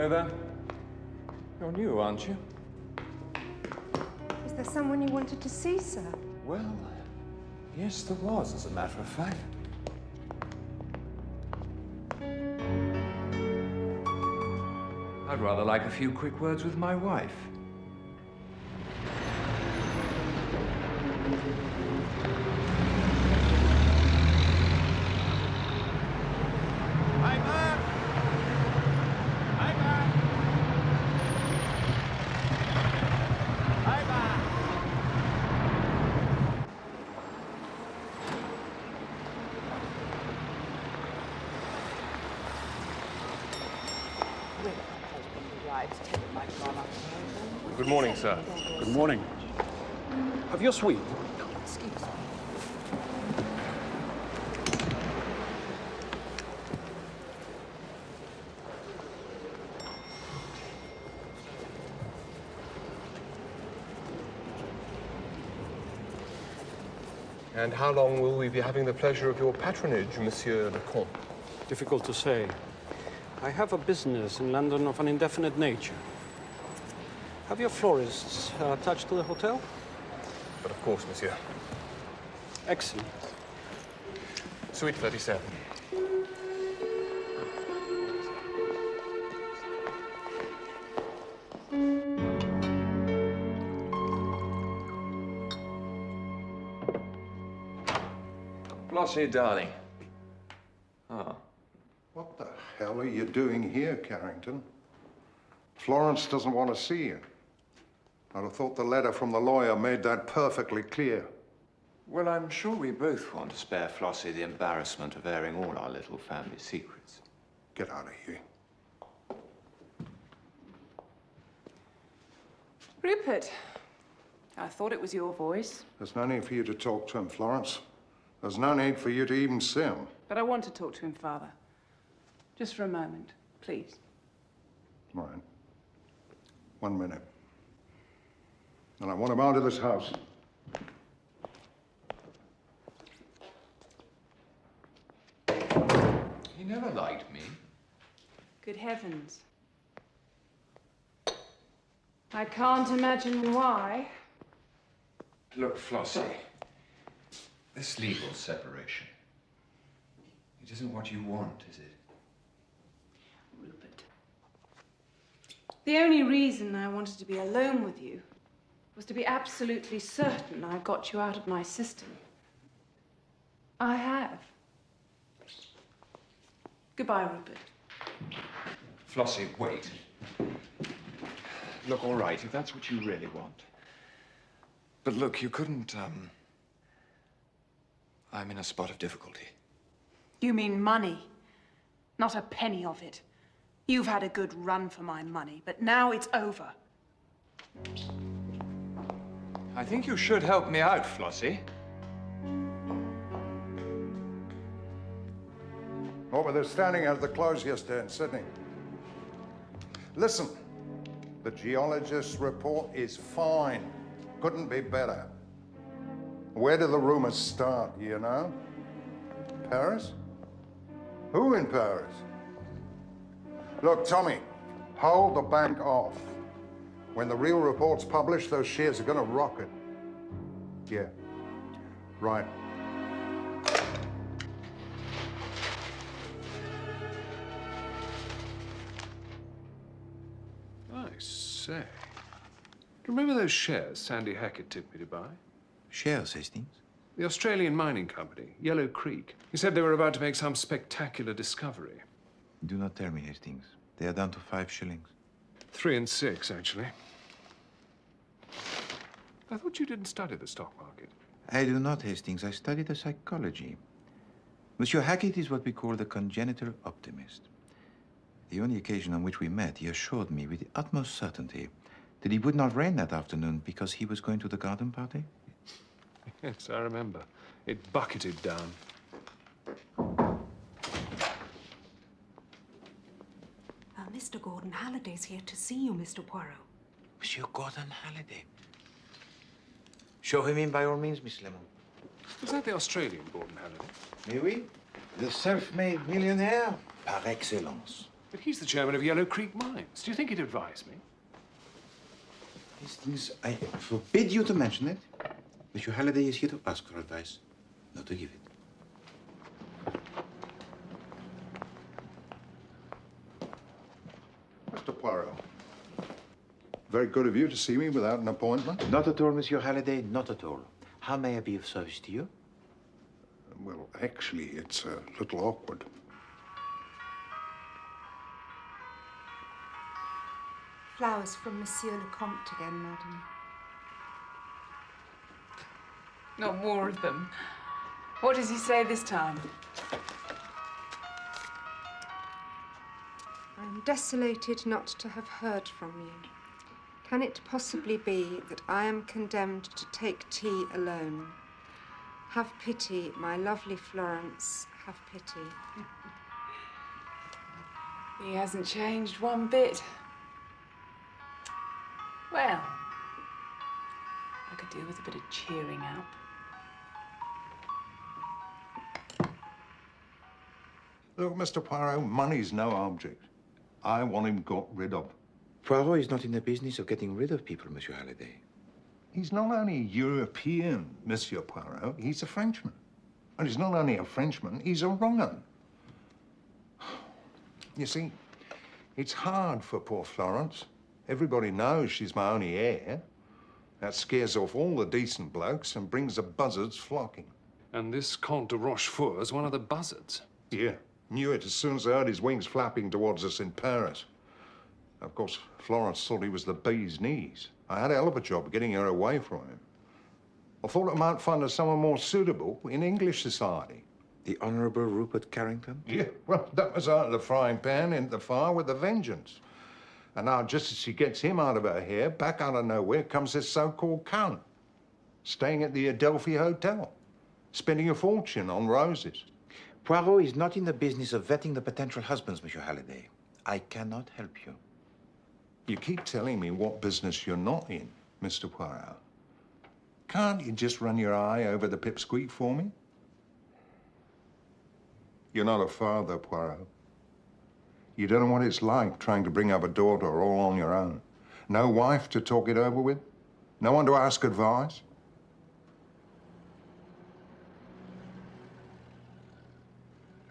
Hello there. You're new, aren't you? Is there someone you wanted to see, sir? Well, yes, there was, as a matter of fact. I'd rather like a few quick words with my wife. Good morning, sir. Good morning. Have your suite. Excuse me. And how long will we be having the pleasure of your patronage, Monsieur le Comte? Difficult to say. I have a business in London of an indefinite nature. Have your florists attached to the hotel? But of course, monsieur. Excellent. Suite 37. Flossie, darling. Ah. What the hell are you doing here, Carrington? Florence doesn't want to see you. I'd have thought the letter from the lawyer made that perfectly clear. Well, I'm sure we both want to spare Flossie the embarrassment of airing all our little family secrets. Get out of here. Rupert, I thought it was your voice. There's no need for you to talk to him, Florence. There's no need for you to even see him. But I want to talk to him, Father. Just for a moment, please. All right. 1 minute. And I want him out of this house. He never liked me. Good heavens. I can't imagine why. Look, Flossie, this legal separation, it isn't what you want, is it? Rupert. The only reason I wanted to be alone with you was to be absolutely certain I got you out of my system. I have. Goodbye, Rupert. Flossie, wait. Look, all right, if that's what you really want. But look, you couldn't, I'm in a spot of difficulty. You mean money? Not a penny of it. You've had a good run for my money, but now it's over. I think you should help me out, Flossie. What were they standing out of the close yesterday in Sydney? Listen, the geologist's report is fine. Couldn't be better. Where do the rumors start, you know? Paris? Who in Paris? Look, Tommy, hold the bank off. When the real report's published, those shares are gonna rocket. Yeah, right. I say. Do you remember those shares Sandy Hackett tipped me to buy? Shares, Hastings? The Australian mining company, Yellow Creek. He said they were about to make some spectacular discovery. Do not tell me, Hastings. They are down to 5 shillings. 3 and 6, actually. I thought you didn't study the stock market. I do not, Hastings. I study the psychology. Monsieur Hackett is what we call the congenital optimist. The only occasion on which we met, he assured me with the utmost certainty that it would not rain that afternoon because he was going to the garden party. Yes, I remember. It bucketed down. Mr. Gordon Halliday's here to see you, Mr. Poirot. Monsieur Gordon Halliday. Show him in by all means, Miss Lemon. Is that the Australian Gordon Halliday? Mais oui, the self-made millionaire par excellence. But he's the chairman of Yellow Creek Mines. Do you think he'd advise me? Hastings, I forbid you to mention it. Monsieur Halliday is here to ask for advice, not to give it. Mr. Poirot, very good of you to see me without an appointment. Not at all, Monsieur Halliday, not at all. How may I be of service to you? Well, actually, it's a little awkward. Flowers from Monsieur le Comte again, madam. Not more of them. What does he say this time? I am desolated not to have heard from you. Can it possibly be that I am condemned to take tea alone? Have pity, my lovely Florence, have pity. He hasn't changed one bit. Well, I could do with a bit of cheering up. Look, Mr. Poirot, money's no object. I want him got rid of. Poirot is not in the business of getting rid of people, Monsieur Halliday. He's not only European, Monsieur Poirot, he's a Frenchman. And he's not only a Frenchman, he's a wrong 'un. You see, it's hard for poor Florence. Everybody knows she's my only heir. That scares off all the decent blokes and brings the buzzards flocking. And this Comte de Rochefort is one of the buzzards. Yeah, knew it as soon as I heard his wings flapping towards us in Paris. Of course, Florence thought he was the bee's knees. I had a hell of a job getting her away from him. I thought I might find her someone more suitable in English society. The Honourable Rupert Carrington? Yeah, well, that was out of the frying pan into the fire with a vengeance. And now, just as she gets him out of her hair, back out of nowhere comes this so-called cunt, staying at the Adelphi Hotel, spending a fortune on roses. Poirot is not in the business of vetting the potential husbands, Monsieur Halliday. I cannot help you. You keep telling me what business you're not in, Mr. Poirot. Can't you just run your eye over the pipsqueak for me? You're not a father, Poirot. You don't know what it's like trying to bring up a daughter all on your own. No wife to talk it over with? No one to ask advice?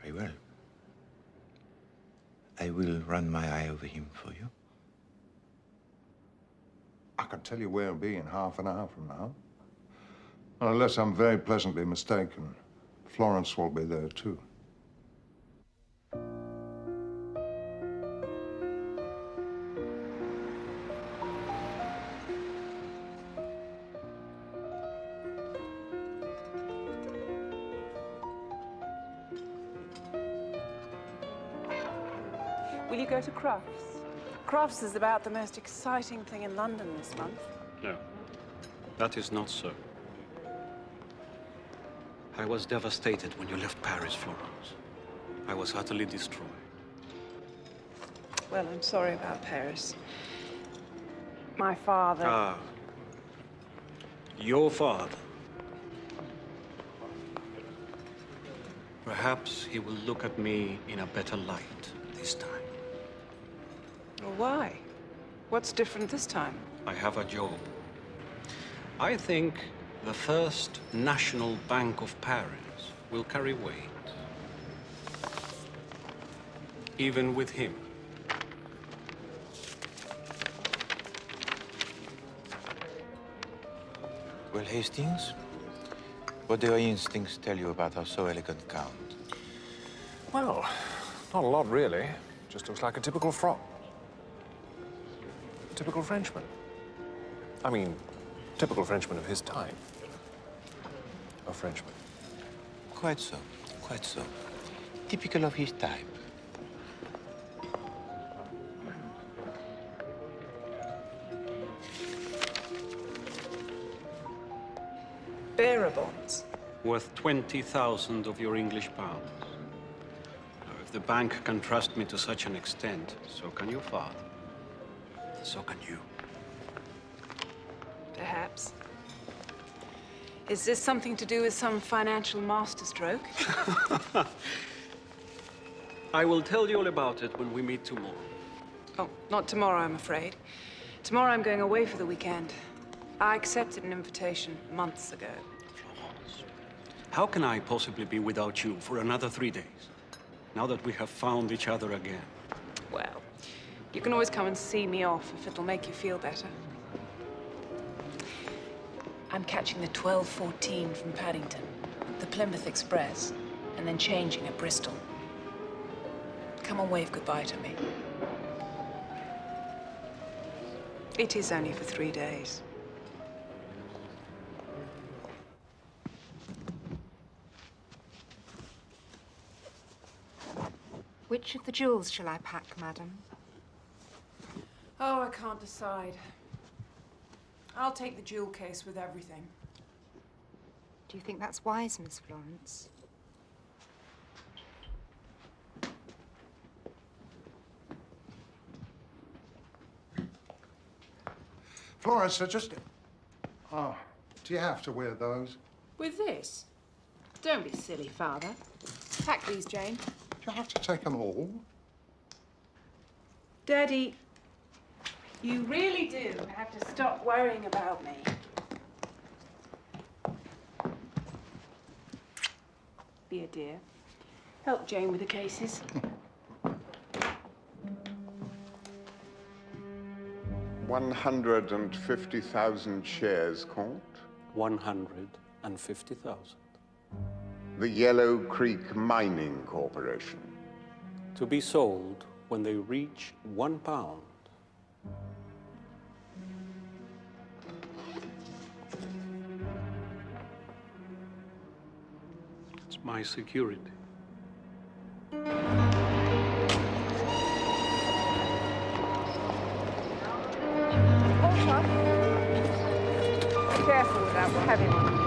Very well. I will run my eye over him for you. I can tell you where he'll be in half an hour from now. Unless I'm very pleasantly mistaken, Florence will be there too. Will you go to Crufts? Crufts is about the most exciting thing in London this month. No, that is not so. I was devastated when you left Paris, Florence. I was utterly destroyed. Well, I'm sorry about Paris. My father... Ah. Your father. Perhaps he will look at me in a better light this time. Well, why? What's different this time? I have a job. I think the First National Bank of Paris will carry weight. Even with him. Well, Hastings, what do your instincts tell you about our so elegant Count? Well, not a lot, really. Just looks like a typical frock. A typical Frenchman. I mean, typical Frenchman of his time. A Frenchman. Quite so, quite so. Typical of his type. Bearer bonds. Worth 20,000 of your English pounds. Now, if the bank can trust me to such an extent, so can your father. So can you. Perhaps. Is this something to do with some financial masterstroke? I will tell you all about it when we meet tomorrow. Oh, not tomorrow, I'm afraid. Tomorrow I'm going away for the weekend. I accepted an invitation months ago. Florence, how can I possibly be without you for another 3 days, now that we have found each other again? Well, you can always come and see me off if it'll make you feel better. I'm catching the 12:14 from Paddington, the Plymouth Express, and then changing at Bristol. Come and wave goodbye to me. It is only for 3 days. Which of the jewels shall I pack, madam? Oh, I can't decide. I'll take the jewel case with everything. Do you think that's wise, Miss Florence? Florence, oh, do you have to wear those? With this? Don't be silly, Father. Pack these, Jane. Do you have to take them all? Daddy, you really do have to stop worrying about me. Be a dear. Help Jane with the cases. 150,000 shares, Comte. 150,000. The Yellow Creek Mining Corporation. To be sold when they reach £1. It's my security. Be careful with that heavy one.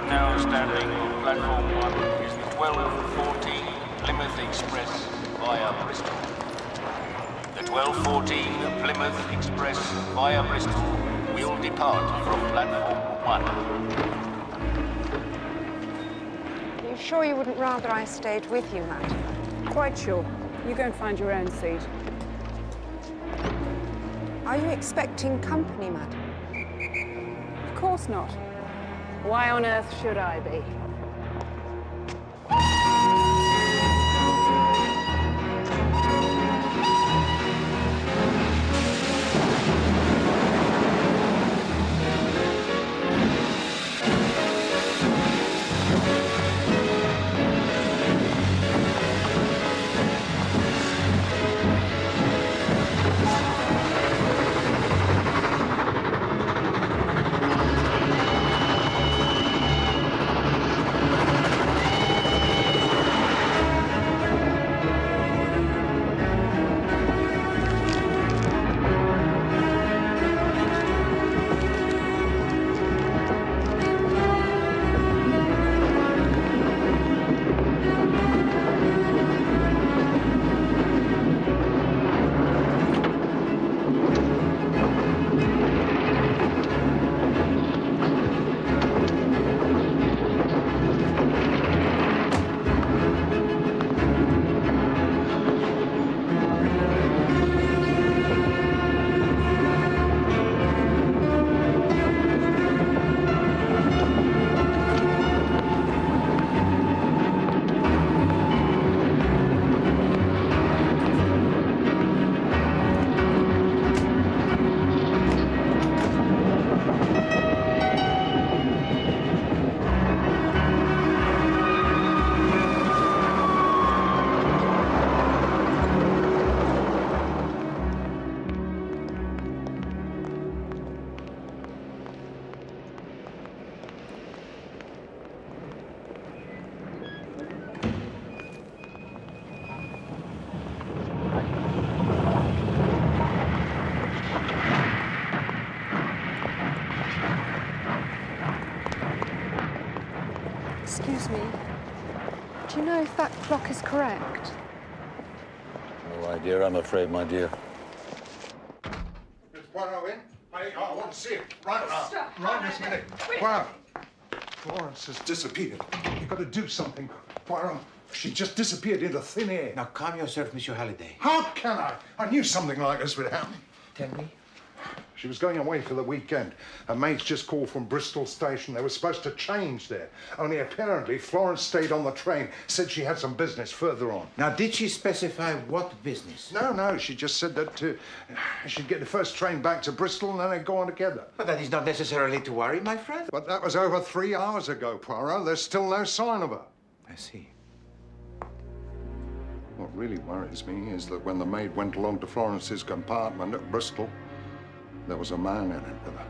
Now standing on platform 1 is the 12:14 Plymouth Express via Bristol. The 12:14 Plymouth Express via Bristol will depart from platform 1. Are you sure you wouldn't rather I stayed with you, madam? Quite sure. You go and find your own seat. Are you expecting company, madam? Of course not. Why on earth should I be? clock is correct? No idea, I'm afraid, my dear. Is Poirot in? I want to see him. Right now. Stop. Right this minute. Poirot. Florence has disappeared. You've got to do something. Poirot, she just disappeared into thin air. Now calm yourself, Monsieur Halliday. How can I? I knew something like this would happen. Tell me. She was going away for the weekend. Her mates just called from Bristol station. They were supposed to change there. Only apparently Florence stayed on the train, said she had some business further on. Now, did she specify what business? No, she just said that she'd get the first train back to Bristol and then they'd go on together. But that is not necessarily to worry, my friend. But that was over 3 hours ago, Poirot. There's still no sign of her. I see. What really worries me is that when the maid went along to Florence's compartment at Bristol, there was a man in it with her.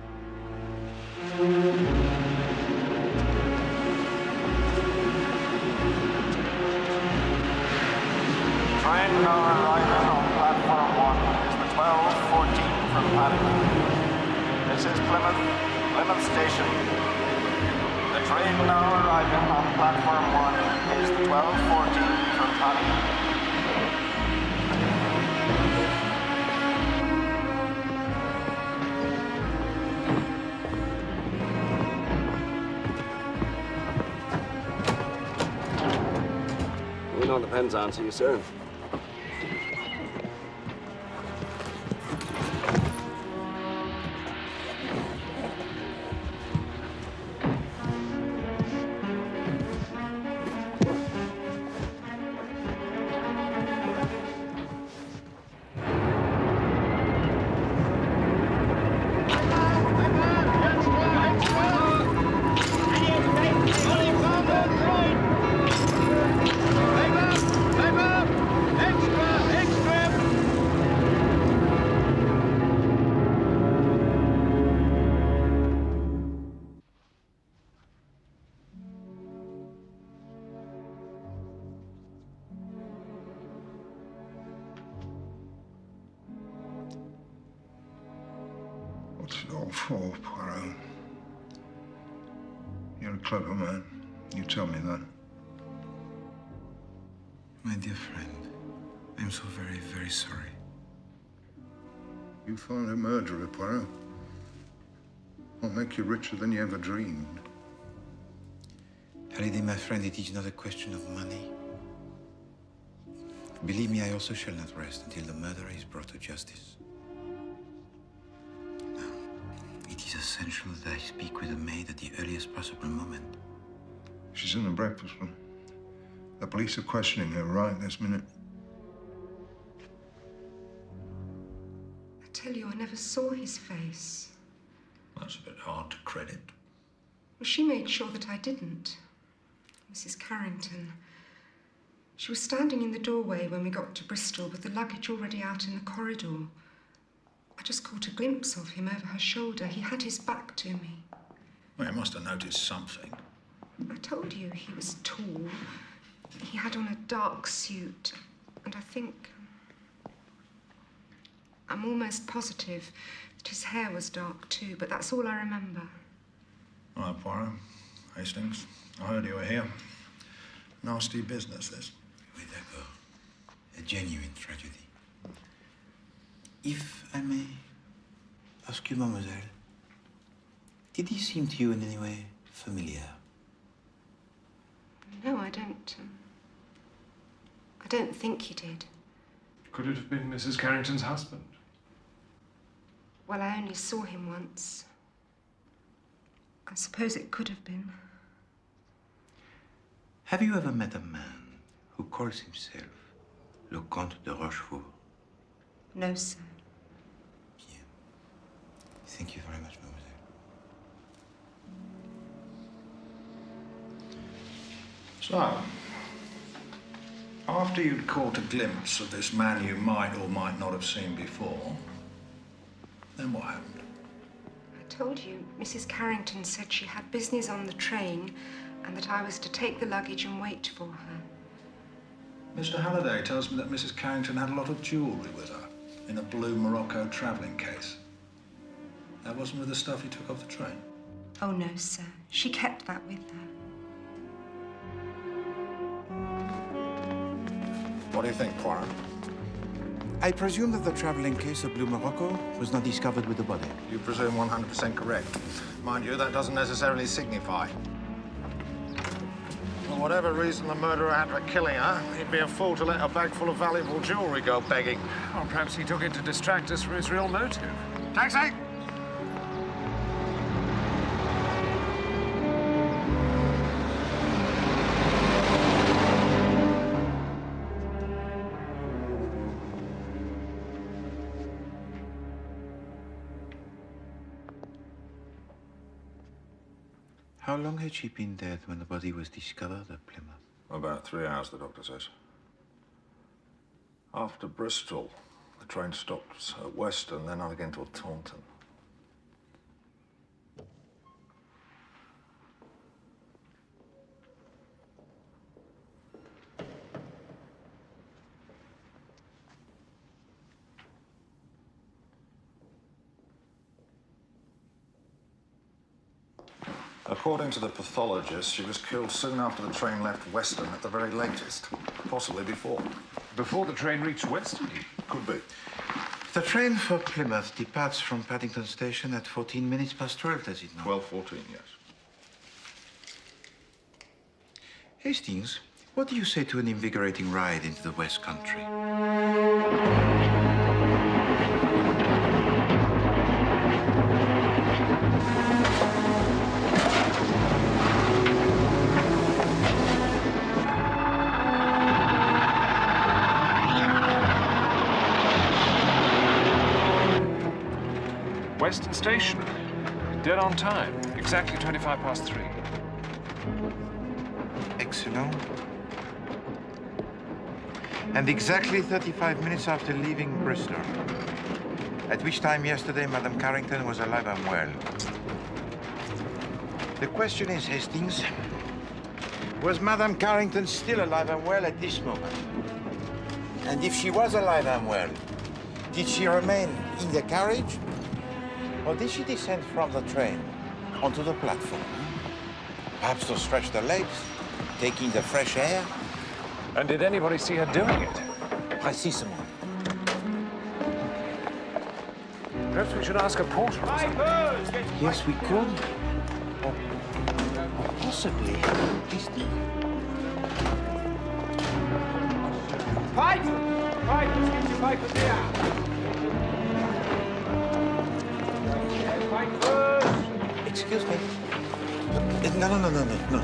Train now arriving on platform 1 is the 12:14 from Paddington. This is Plymouth Station. The train now arriving on platform 1 is the 12:14 from Paddington. It all depends on, see you soon. What's it all for, Poirot? You're a clever man. You tell me that. My dear friend, I'm so very, very sorry. You find a murderer, Poirot. I'll make you richer than you ever dreamed. Halliday, my friend, it is not a question of money. Believe me, I also shall not rest until the murderer is brought to justice. Now, it is essential that I speak with the maid at the earliest possible moment. She's in the breakfast room. The police are questioning her right this minute. I tell you, I never saw his face. That's a bit hard to credit. Well, she made sure that I didn't. Mrs. Carrington. She was standing in the doorway when we got to Bristol with the luggage already out in the corridor. I just caught a glimpse of him over her shoulder. He had his back to me. Well, you must have noticed something. I told you he was tall. He had on a dark suit, and I think... I'm almost positive that his hair was dark too, but that's all I remember. All right, Poirot. Hastings, I heard you were here. Nasty business, this. With agar. A genuine tragedy. If I may ask you, mademoiselle, did he seem to you in any way familiar? No, I don't think he did. Could it have been Mrs. Carrington's husband? Well, I only saw him once. I suppose it could have been. Have you ever met a man who calls himself Le Comte de Rochefort? No, sir. Bien. Thank you very much, mademoiselle. So, after you'd caught a glimpse of this man you might or might not have seen before, then what happened? I told you, Mrs. Carrington said she had business on the train and that I was to take the luggage and wait for her. Mr. Halliday tells me that Mrs. Carrington had a lot of jewellery with her in a blue Morocco travelling case. That wasn't with the stuff you took off the train? Oh, no, sir. She kept that with her. What do you think, Poirot? I presume that the traveling case of Blue Morocco was not discovered with the body. You presume 100% correct. Mind you, that doesn't necessarily signify. For whatever reason the murderer had for killing her, he'd be a fool to let a bag full of valuable jewelry go begging. Or perhaps he took it to distract us from his real motive. Taxi! How long had she been dead when the body was discovered at Plymouth? About 3 hours, the doctor says. After Bristol, the train stops at Weston, then on again to Taunton. According to the pathologist, she was killed soon after the train left Weston at the very latest. Possibly before. Before the train reached Weston? Could be. The train for Plymouth departs from Paddington Station at 14 minutes past 12, does it not? 12:14, yes. Hastings, what do you say to an invigorating ride into the West Country? Weston Station. Dead on time. Exactly 25 past 3. Excellent. And exactly 35 minutes after leaving Bristol. At which time yesterday Madame Carrington was alive and well. The question is, Hastings, was Madame Carrington still alive and well at this moment? And if she was alive and well, did she remain in the carriage? Or did she descend from the train onto the platform? Perhaps to stretch her legs, taking the fresh air? And did anybody see her doing it? Précisément. Perhaps we should ask a porter or something. Yes, we could. Or possibly. Fight! Fight! Let's get your papers here! Excuse me. No,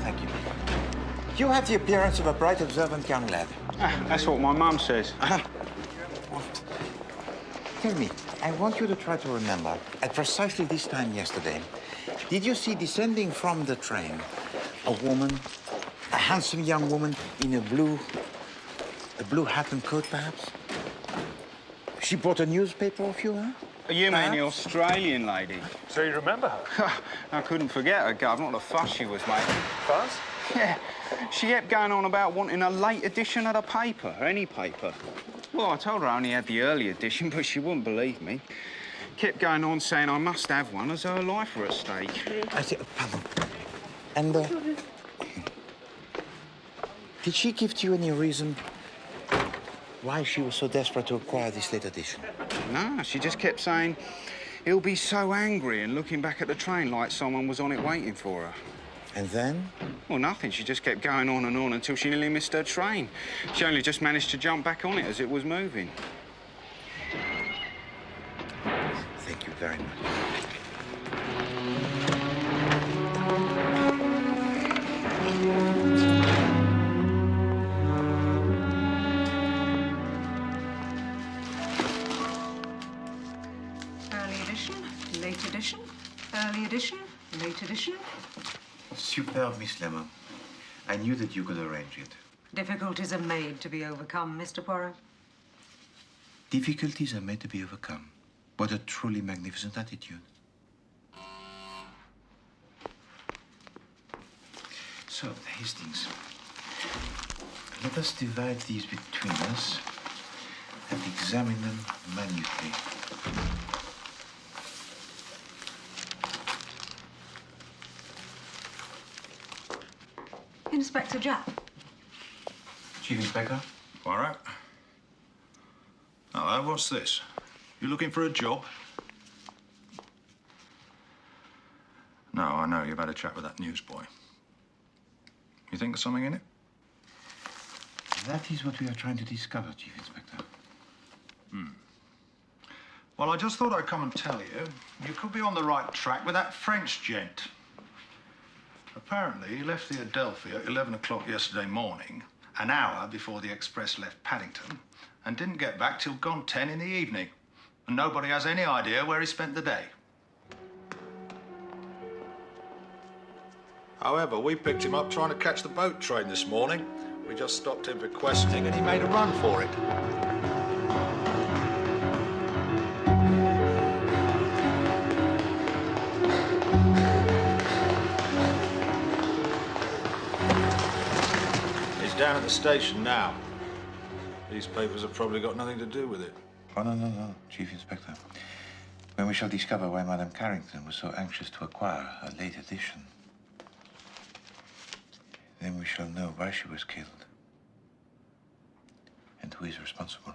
thank you. You have the appearance of a bright, observant young lad. That's what my mum says. Tell me, I want you to try to remember, at precisely this time yesterday, did you see descending from the train a woman, a handsome young woman in a blue hat and coat, perhaps? She brought a newspaper of you, huh? You mean the Australian lady? So you remember her? I couldn't forget her, Gov. Not the fuss she was making. Fuss? Yeah. She kept going on about wanting a late edition of the paper, any paper. Well, I told her I only had the early edition, but she wouldn't believe me. Kept going on saying I must have one as her life were at stake. I see, pardon. And, did she give to you any reason why she was so desperate to acquire this late edition? No, she just kept saying he'll be so angry and looking back at the train like someone was on it waiting for her. And then? Well, nothing. She just kept going on and on until she nearly missed her train. She only just managed to jump back on it as it was moving. Thank you very much. Early edition, late edition, early edition, late edition. Superb, Miss Lemon. I knew that you could arrange it. Difficulties are made to be overcome, Mr. Poirot. Difficulties are made to be overcome. What a truly magnificent attitude. So, Hastings, let us divide these between us and examine them minutely. Inspector Japp. Chief Inspector? Poirot. Hello, what's this? You looking for a job? No, I know. You've had a chat with that newsboy. You think there's something in it? That is what we are trying to discover, Chief Inspector. Well, I just thought I'd come and tell you, you could be on the right track with that French gent. Apparently, he left the Adelphi at 11 o'clock yesterday morning, an hour before the express left Paddington, and didn't get back till gone 10 in the evening. And nobody has any idea where he spent the day. However, we picked him up trying to catch the boat train this morning. We just stopped him for questioning, and he made a run for it. Down at the station now. These papers have probably got nothing to do with it. Oh, no, Chief Inspector. When we shall discover why Madame Carrington was so anxious to acquire a late edition, then we shall know why she was killed and who is responsible.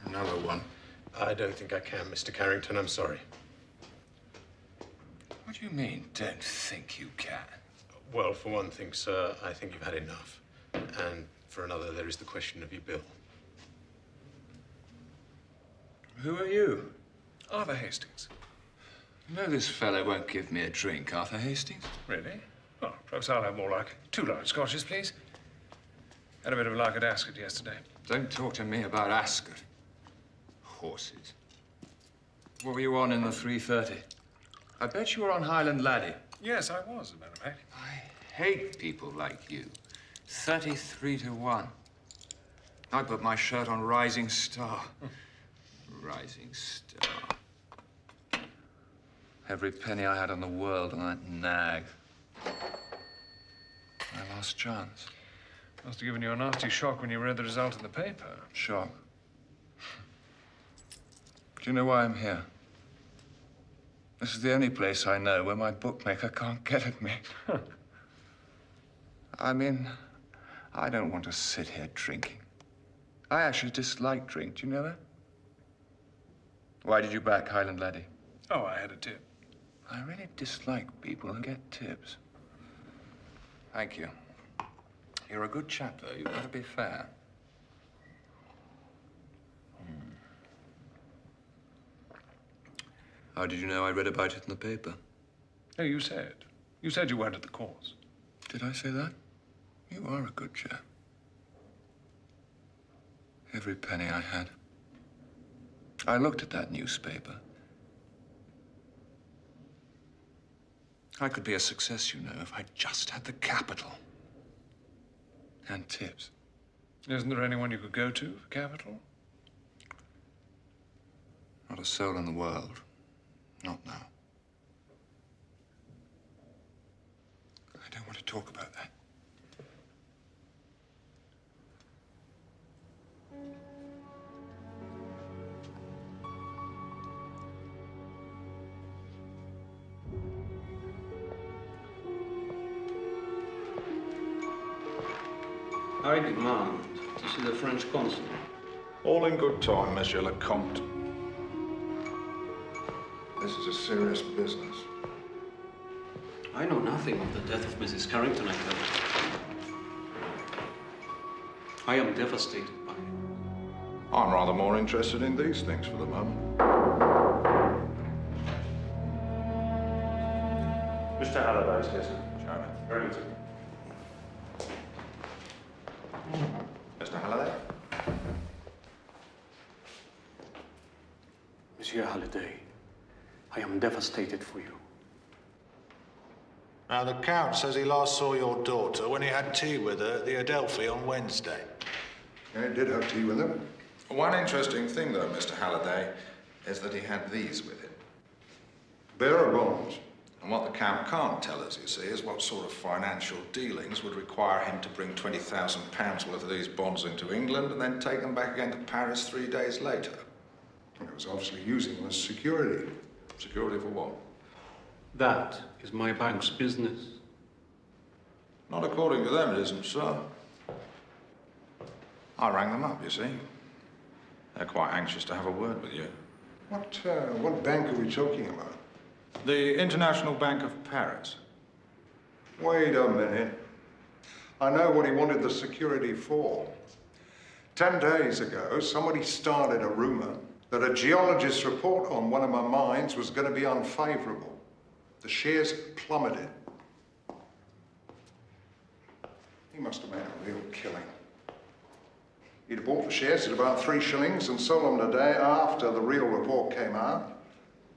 Another one. I don't think I can, Mr. Carrington. I'm sorry. What do you mean, don't think you can? Well, for one thing, sir, I think you've had enough. And for another, there is the question of your bill. Who are you? Arthur Hastings. You know this fellow won't give me a drink, Arthur Hastings? Really? Oh, perhaps I'll have more luck. 2 large scotches, please. Had a bit of luck at Ascot yesterday. Don't talk to me about Ascot. Horses. What were you on in the 3:30? I bet you were on Highland Laddie. Yes, I was, as a matter of fact. I hate people like you. 33 to 1. I put my shirt on Rising Star. Rising Star. Every penny I had in the world on that nag. My last chance. Must have given you a nasty shock when you read the result in the paper. Shock. Do you know why I'm here? This is the only place I know where my bookmaker can't get at me. I mean, I don't want to sit here drinking. I actually dislike drink. Do you know that? Why did you back Highland Laddie? Oh, I had a tip. I really dislike people who get tips. Thank you. You're a good chap, though. You've got to be fair. How did you know I read about it in the paper? No, you said. You said you weren't at the course. Did I say that? You are a good chap. Every penny I had. I looked at that newspaper. I could be a success, you know, if I just had the capital. And tips. Isn't there anyone you could go to for capital? Not a soul in the world. Not now. I don't want to talk about that. I demand to see the French consul. All in good time, Monsieur le Comte. This is a serious business. I know nothing of the death of Mrs. Carrington, I tell you. I am devastated by it. I'm rather more interested in these things for the moment. Mr. Halliday's here, sir. Chairman. Very good. Mr. Halliday? Monsieur Halliday, I am devastated for you. Now, the Count says he last saw your daughter when he had tea with her at the Adelphi on Wednesday. Yeah, he did have tea with him. One interesting thing, though, Mr. Halliday, is that he had these with him. Bearer bonds. And what the Count can't tell us, you see, is what sort of financial dealings would require him to bring £20,000 worth of these bonds into England and then take them back again to Paris 3 days later. And he was obviously using them as security. Security for what? That is my bank's business. Not according to them, it isn't, sir. I rang them up, you see. They're quite anxious to have a word with you. What bank are we talking about? The International Bank of Paris. Wait a minute. I know what he wanted the security for. 10 days ago, somebody started a rumor that a geologist's report on one of my mines was going to be unfavorable. The shares plummeted. He must have made a real killing. He'd bought the shares at about 3 shillings and sold them the day after the real report came out.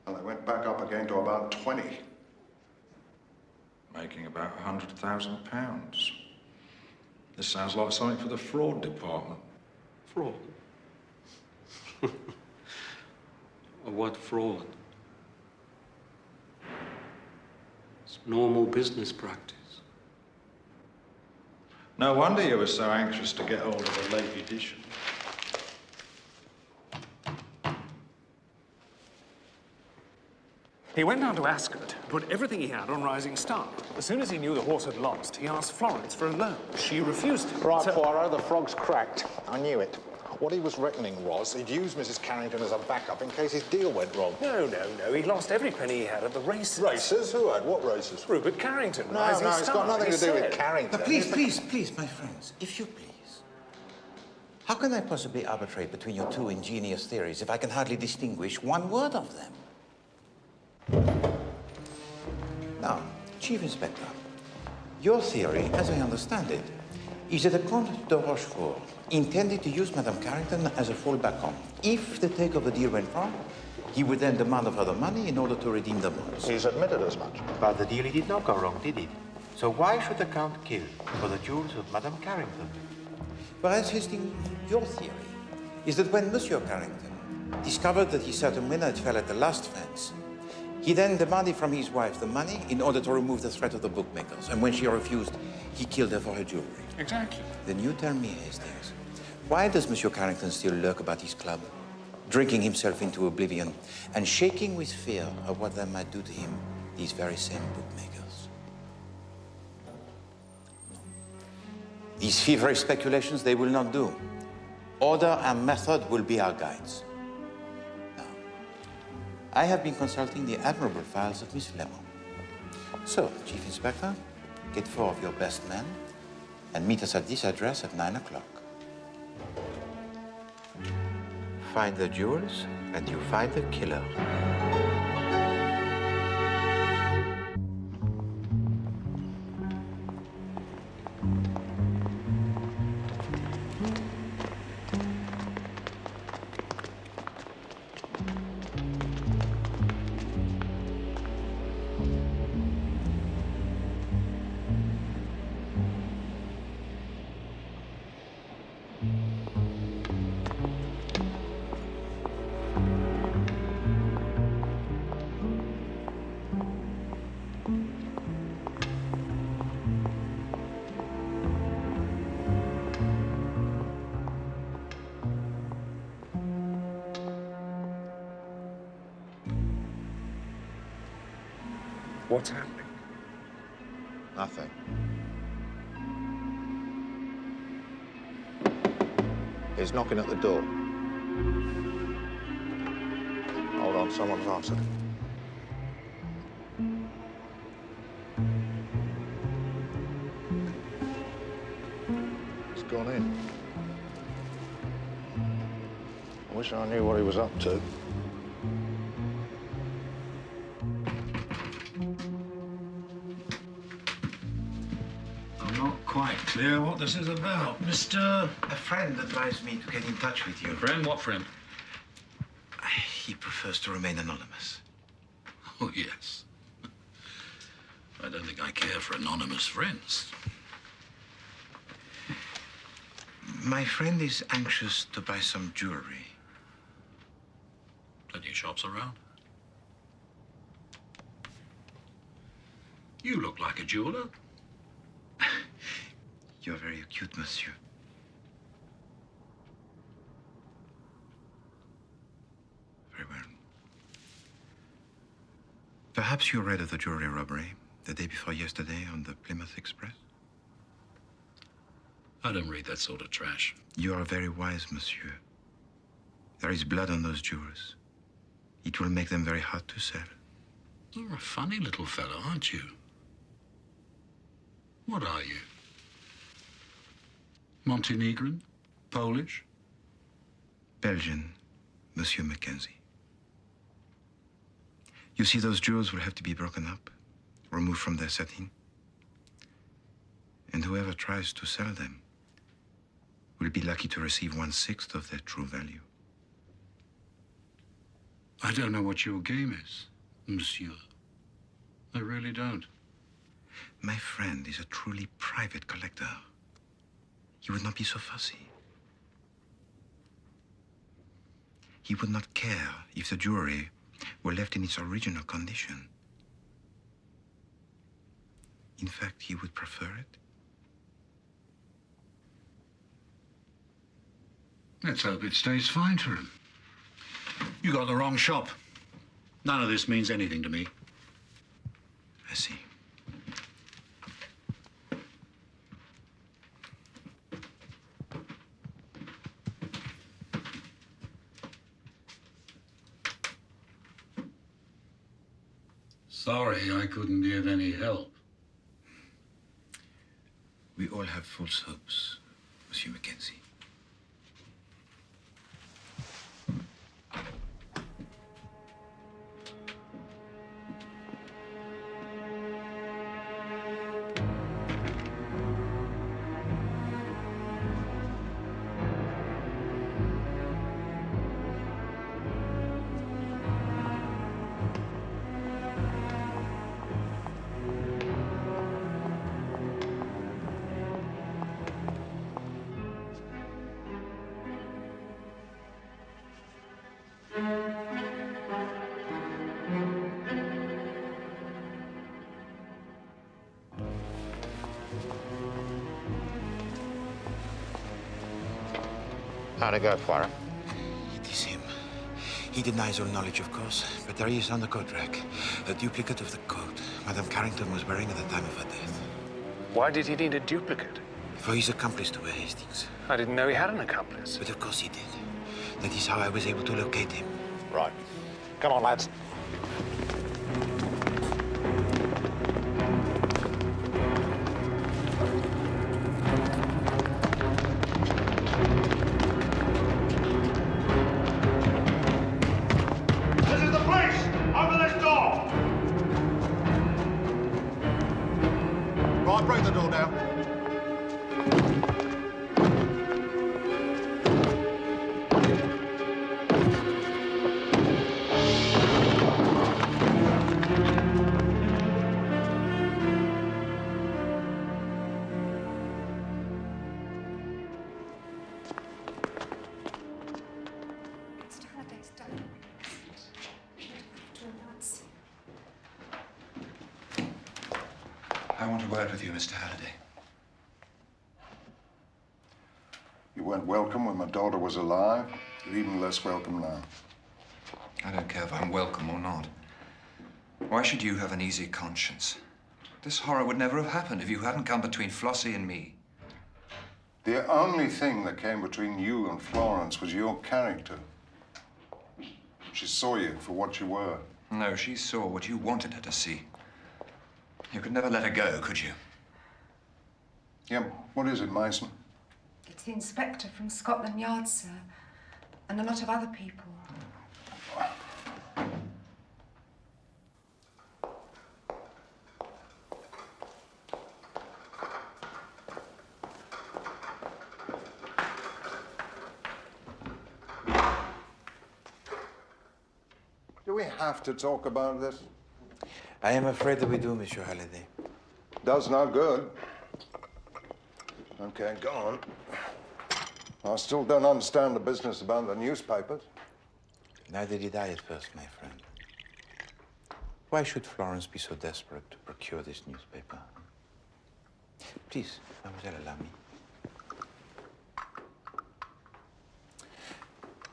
And they went back up again to about 20. Making about £100,000. This sounds like something for the fraud department. Fraud? What fraud? It's normal business practice. No wonder you were so anxious to get hold of the late edition. He went down to Ascot, put everything he had on Rising Star. As soon as he knew the horse had lost, he asked Florence for a loan. She refused him. Right, Poirot, the frog's cracked. I knew it. What he was reckoning was he'd use Mrs. Carrington as a backup in case his deal went wrong. No. He lost every penny he had at the races. Races? Who had? What races? Rupert Carrington, No, Rising Star. it's got nothing to do with Carrington. But please, my friends, if you please. How can I possibly arbitrate between your two ingenious theories if I can hardly distinguish one word of them? Now, Chief Inspector, your theory, as I understand it, is that the Comte de Rochefort intended to use Madame Carrington as a fallback on. If the takeover deal went wrong, he would then demand of her the money in order to redeem the bonds. He's admitted as much. But the deal did not go wrong, did it? So why should the Count kill for the jewels of Madame Carrington? Whereas, Hastings, your theory is that when Monsieur Carrington discovered that his certain winner had fell at the last fence, he then demanded from his wife the money in order to remove the threat of the bookmakers. And when she refused, he killed her for her jewelry. Exactly. Then you tell me, Hastings, why does Monsieur Carrington still lurk about his club, drinking himself into oblivion and shaking with fear of what they might do to him, these very same bookmakers? These feverish speculations they will not do. Order and method will be our guides. I have been consulting the admirable files of Miss Fleming. So, Chief Inspector, get 4 of your best men and meet us at this address at 9 o'clock. Find the jewels, and you find the killer. What's happening? Nothing. He's knocking at the door. Hold on, someone's answered. He's gone in. I wish I knew what he was up to. Quite clear what this is about, Mr. A friend advised me to get in touch with you. Friend? What friend? He prefers to remain anonymous. Oh, yes. I don't think I care for anonymous friends. My friend is anxious to buy some jewelry. Plenty of shops around. You look like a jeweler. You're very acute, monsieur. Very well. Perhaps you read of the jewelry robbery the day before yesterday on the Plymouth Express? I don't read that sort of trash. You are very wise, monsieur. There is blood on those jewels. It will make them very hard to sell. You're a funny little fellow, aren't you? What are you? Montenegrin? Polish? Belgian, Monsieur Mackenzie. You see, those jewels will have to be broken up, removed from their setting. And whoever tries to sell them will be lucky to receive 1/6 of their true value. I don't know what your game is, monsieur. I really don't. My friend is a truly private collector. He would not be so fussy. He would not care if the jewelry were left in its original condition. In fact, he would prefer it. Let's hope it stays fine for him. You got the wrong shop. None of this means anything to me. I see. Sorry I couldn't be of any help. We all have false hopes, Monsieur Mackenzie. How'd it go, Poirot? It is him. He denies all knowledge, of course, but there is on the coat rack a duplicate of the coat Madame Carrington was wearing at the time of her death. Why did he need a duplicate? For his accomplice to wear Hastings. I didn't know he had an accomplice. But of course he did. That is how I was able to locate him. Right. Come on, lads. Break the door down. I want a word with you, Mr. Halliday. You weren't welcome when my daughter was alive. You're even less welcome now. I don't care if I'm welcome or not. Why should you have an easy conscience? This horror would never have happened if you hadn't come between Flossie and me. The only thing that came between you and Florence was your character. She saw you for what you were. No, she saw what you wanted her to see. You could never let her go, could you? Yeah, what is it, Mason? It's the inspector from Scotland Yard, sir, and a lot of other people. Do we have to talk about this? I am afraid that we do, Monsieur Halliday. Does no good. Okay, go on. I still don't understand the business about the newspapers. Neither did I at first, my friend. Why should Florence be so desperate to procure this newspaper? Please, mademoiselle, allow me.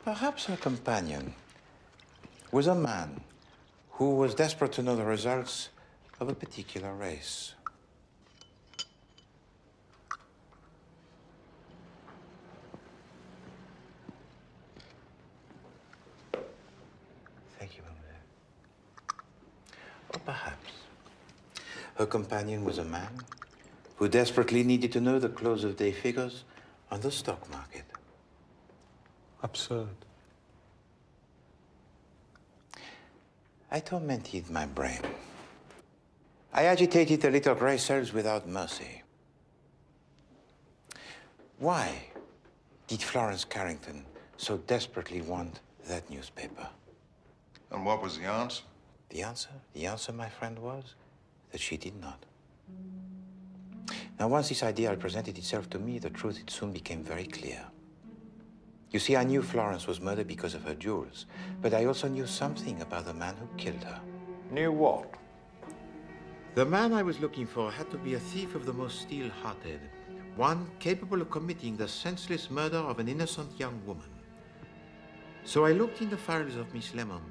Perhaps her companion was a man who was desperate to know the results of a particular race. Thank you, mademoiselle. Or perhaps her companion was a man who desperately needed to know the close of day figures on the stock market. Absurd. I tormented my brain. I agitated the little gray cells without mercy. Why did Florence Carrington so desperately want that newspaper? And what was the answer? The answer, my friend, was that she did not. Now, once this idea presented itself to me, the truth it soon became very clear. You see, I knew Florence was murdered because of her jewels, but I also knew something about the man who killed her. Knew what? The man I was looking for had to be a thief of the most steel-hearted, one capable of committing the senseless murder of an innocent young woman. So I looked in the files of Miss Lemon,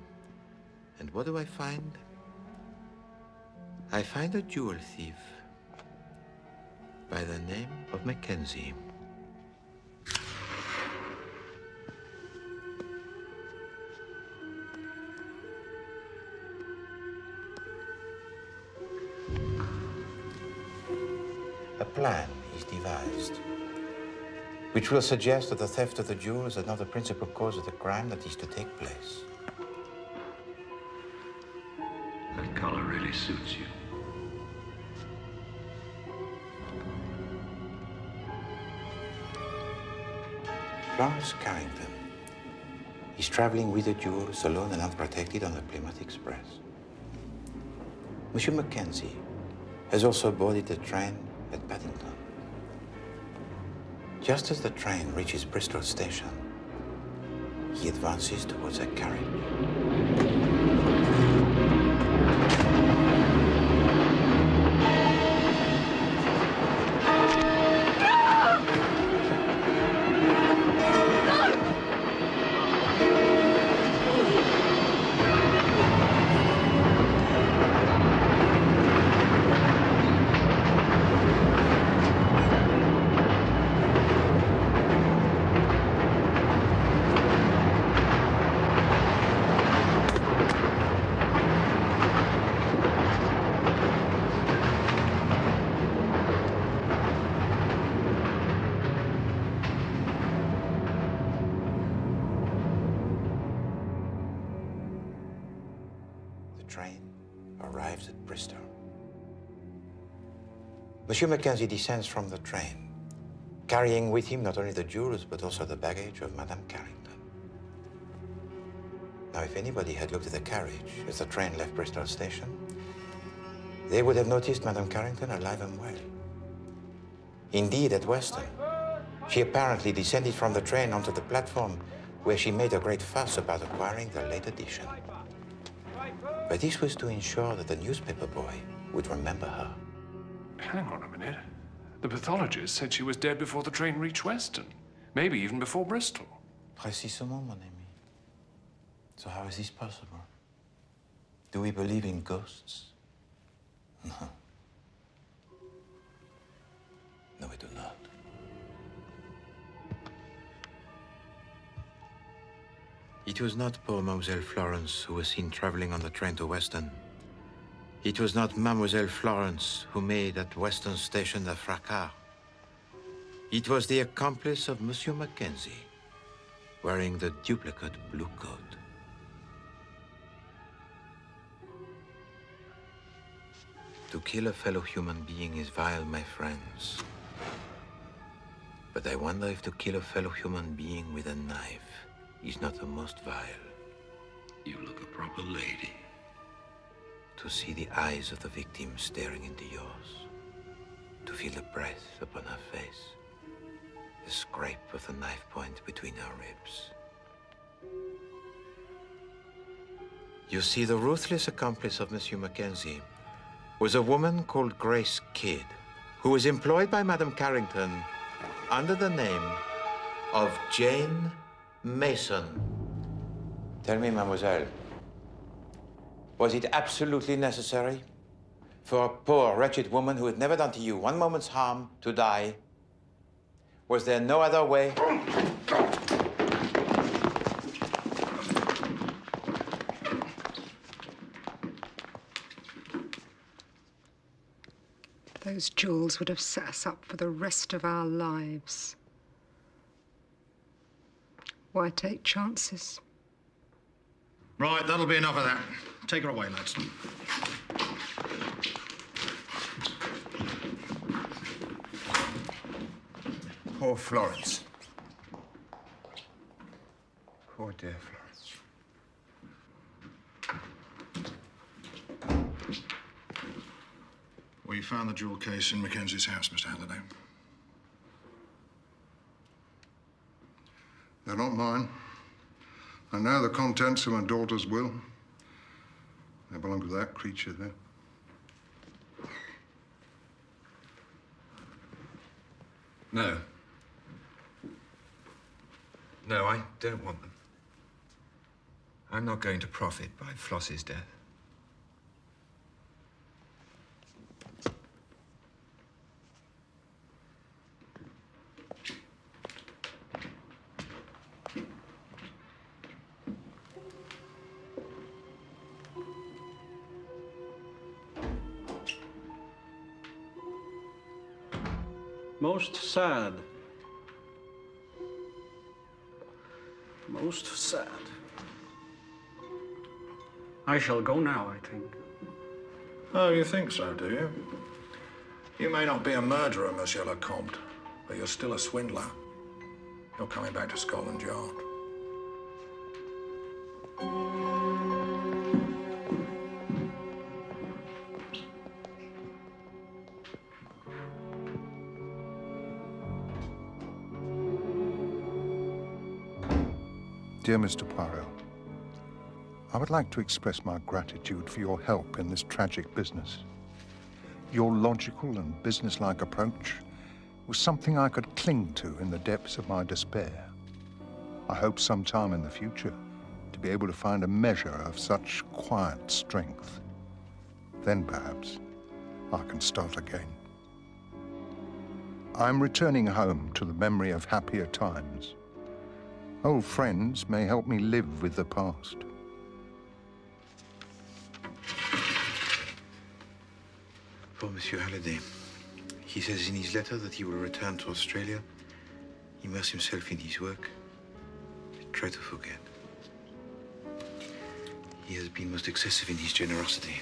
and what do I find? I find a jewel thief by the name of Mackenzie. A plan is devised, which will suggest that the theft of the jewels is not the principal cause of the crime that is to take place. That color really suits you. Florence Carrington is traveling with the jewels alone and unprotected on the Plymouth Express. Monsieur Mackenzie has also boarded the train at Paddington. Just as the train reaches Bristol Station, he advances towards a carriage. Arrives at Bristol. Monsieur Mackenzie descends from the train, carrying with him not only the jewels, but also the baggage of Madame Carrington. Now, if anybody had looked at the carriage as the train left Bristol Station, they would have noticed Madame Carrington alive and well. Indeed, at Weston, she apparently descended from the train onto the platform where she made a great fuss about acquiring the late edition. But this was to ensure that the newspaper boy would remember her. Hang on a minute. The pathologist said she was dead before the train reached Weston. Maybe even before Bristol. Précisément, mon ami. So how is this possible? Do we believe in ghosts? No. No, we do not. It was not poor Mademoiselle Florence who was seen traveling on the train to Weston. It was not Mademoiselle Florence who made at Weston Station the fracas. It was the accomplice of Monsieur Mackenzie, wearing the duplicate blue coat. To kill a fellow human being is vile, my friends. But I wonder if to kill a fellow human being with a knife is not the most vile. You look a proper lady. To see the eyes of the victim staring into yours. To feel the breath upon her face. The scrape of the knife point between her ribs. You see, the ruthless accomplice of Monsieur Mackenzie was a woman called Grace Kidd, who was employed by Madame Carrington under the name of Jane Mason. Tell me, mademoiselle, was it absolutely necessary for a poor, wretched woman who had never done to you one moment's harm to die? Was there no other way? Those jewels would have set us up for the rest of our lives. Why take chances? Right, that'll be enough of that. Take her away, lads. Poor Florence. Poor dear Florence. We found the jewel case in Mackenzie's house, Mr. Halliday. They're not mine. I know the contents of my daughter's will. They belong to that creature there. No. No, I don't want them. I'm not going to profit by Flossie's death. Most sad. Most sad. I shall go now, I think. Oh, you think so, do you? You may not be a murderer, Monsieur le Comte, but you're still a swindler. You're coming back to Scotland Yard. Dear Mr. Poirot, I would like to express my gratitude for your help in this tragic business. Your logical and businesslike approach was something I could cling to in the depths of my despair. I hope sometime in the future to be able to find a measure of such quiet strength. Then perhaps I can start again. I'm returning home to the memory of happier times. Old friends may help me live with the past. Poor Monsieur Halliday. He says in his letter that he will return to Australia, immerse himself in his work, try to forget. He has been most excessive in his generosity.